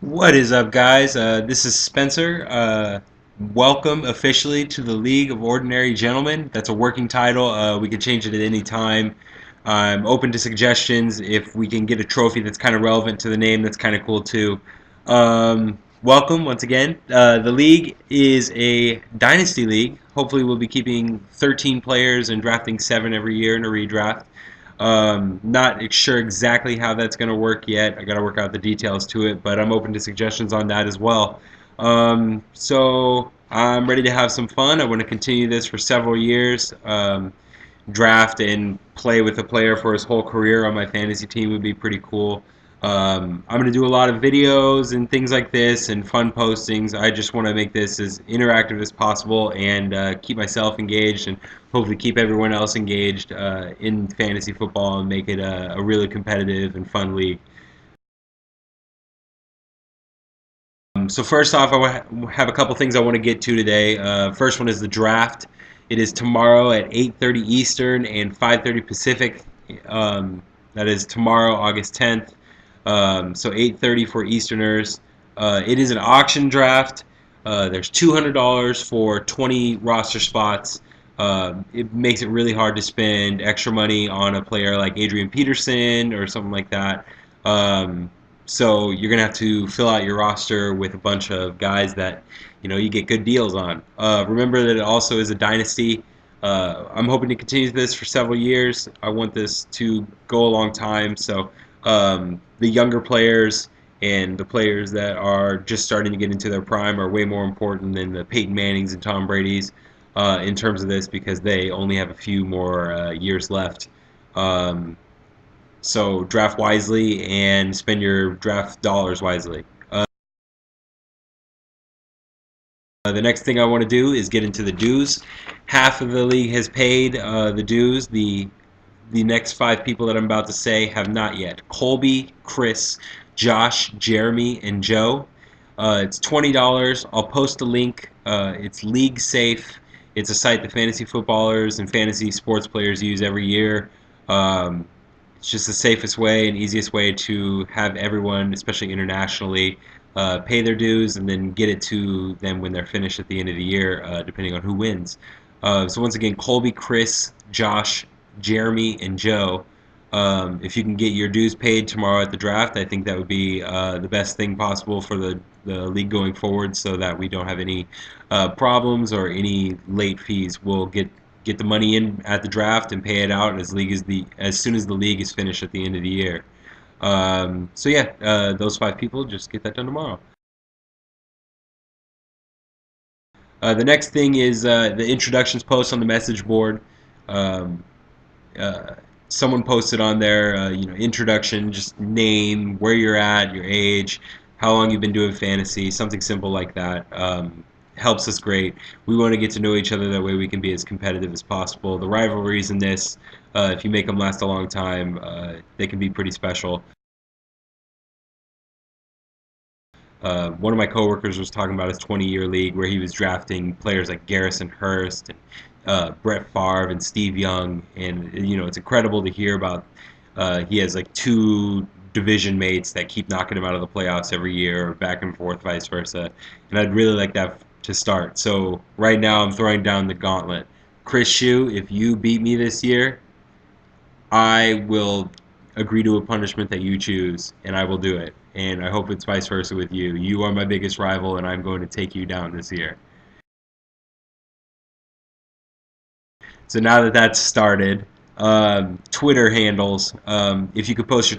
What is up, guys? This is Spencer. Welcome officially to the League of Ordinary Gentlemen. That's a working title. We can change it at any time. I'm open to suggestions. If we can get a trophy that's kind of relevant to the name, that's kind of cool too. Welcome once again. The league is a dynasty league. Hopefully, we'll be keeping 13 players and drafting 7 every year in a redraft. Not sure exactly how that's going to work yet. I got to work out the details to it, but I'm open to suggestions on that as well. So I'm ready to have some fun. I want to continue this for several years. Draft and play with a player for his whole career on my fantasy team would be pretty cool. I'm going to do a lot of videos and things like this and fun postings. I just want to make this as interactive as possible and keep myself engaged and hopefully keep everyone else engaged in fantasy football and make it a really competitive and fun league. So first off, have a couple things I want to get to today. First one is the draft. It is tomorrow at 8:30 Eastern and 5:30 Pacific. That is tomorrow, August 10th. So 8:30 for Easterners. It is an auction draft. There's $200 for 20 roster spots. It makes it really hard to spend extra money on a player like Adrian Peterson or something like that. So you're gonna have to fill out your roster with a bunch of guys that you get good deals on. Remember that it also is a dynasty. I'm hoping to continue this for several years. I want this to go a long time. So the younger players and the players that are just starting to get into their prime are way more important than the Peyton Mannings and Tom Brady's in terms of this because they only have a few more years left. Um, so draft wisely and spend your draft dollars wisely. The next thing I want to do is get into the dues. Half of the league has paid the dues. The next 5 people that I'm about to say have not yet. Colby, Chris, Josh, Jeremy, and Joe. It's $20. I'll post a link. It's League Safe. It's a site that fantasy footballers and fantasy sports players use every year. Um, it's just the safest way and easiest way to have everyone, especially internationally, pay their dues and then get it to them when they're finished at the end of the year, depending on who wins. So once again, Colby, Chris, Josh, Jeremy, and Joe. If you can get your dues paid tomorrow at the draft, I think that would be the best thing possible for the league going forward, so that we don't have any problems or any late fees. We'll get the money in at the draft and pay it out as soon as the league is finished at the end of the year. So yeah, those 5 people, just get that done tomorrow. The next thing is the introductions post on the message board. Um, uh, Someone posted on there, introduction, just name, where you're at, your age, how long you've been doing fantasy, something simple like that. Helps us great. We want to get to know each other. That way we can be as competitive as possible. The rivalries in this, if you make them last a long time, they can be pretty special. One of my coworkers was talking about his 20-year league where he was drafting players like Garrison Hurst and Brett Favre and Steve Young, and it's incredible to hear about. He has like 2 division mates that keep knocking him out of the playoffs every year, or back and forth, vice versa. And I'd really like that to start. So right now I'm throwing down the gauntlet. Chris Shue, if you beat me this year, I will agree to a punishment that you choose, and I will do it. And I hope it's vice versa with you. You are my biggest rival, and I'm going to take you down this year. So now that that's started, Twitter handles. If you could post your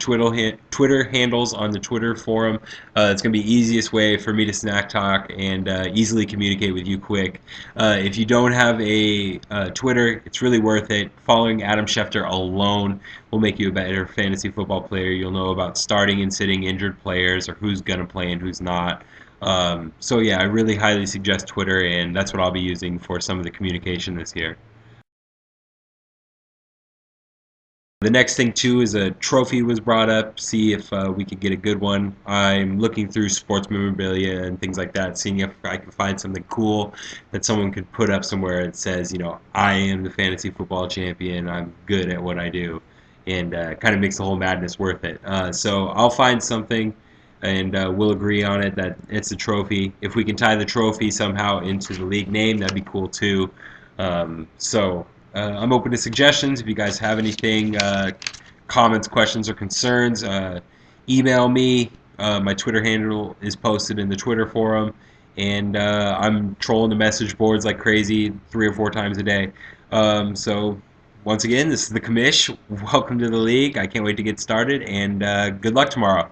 Twitter handles on the Twitter forum, it's going to be the easiest way for me to snack talk and easily communicate with you quick. If you don't have a Twitter, it's really worth it. Following Adam Schefter alone will make you a better fantasy football player. You'll know about starting and sitting injured players or who's going to play and who's not. So yeah, I really highly suggest Twitter, and that's what I'll be using for some of the communication this year. The next thing too is a trophy was brought up. See if we could get a good one. I'm looking through sports memorabilia and things like that, seeing if I can find something cool that someone could put up somewhere that says, I am the fantasy football champion. I'm good at what I do, and kind of makes the whole madness worth it. So I'll find something. and we'll agree on it that it's a trophy. If we can tie the trophy somehow into the league name, that'd be cool too. I'm open to suggestions. If you guys have anything, comments, questions, or concerns, email me. My Twitter handle is posted in the Twitter forum, and I'm trolling the message boards like crazy 3 or 4 times a day. Once again, this is the commish. Welcome to the league. I can't wait to get started, and good luck tomorrow.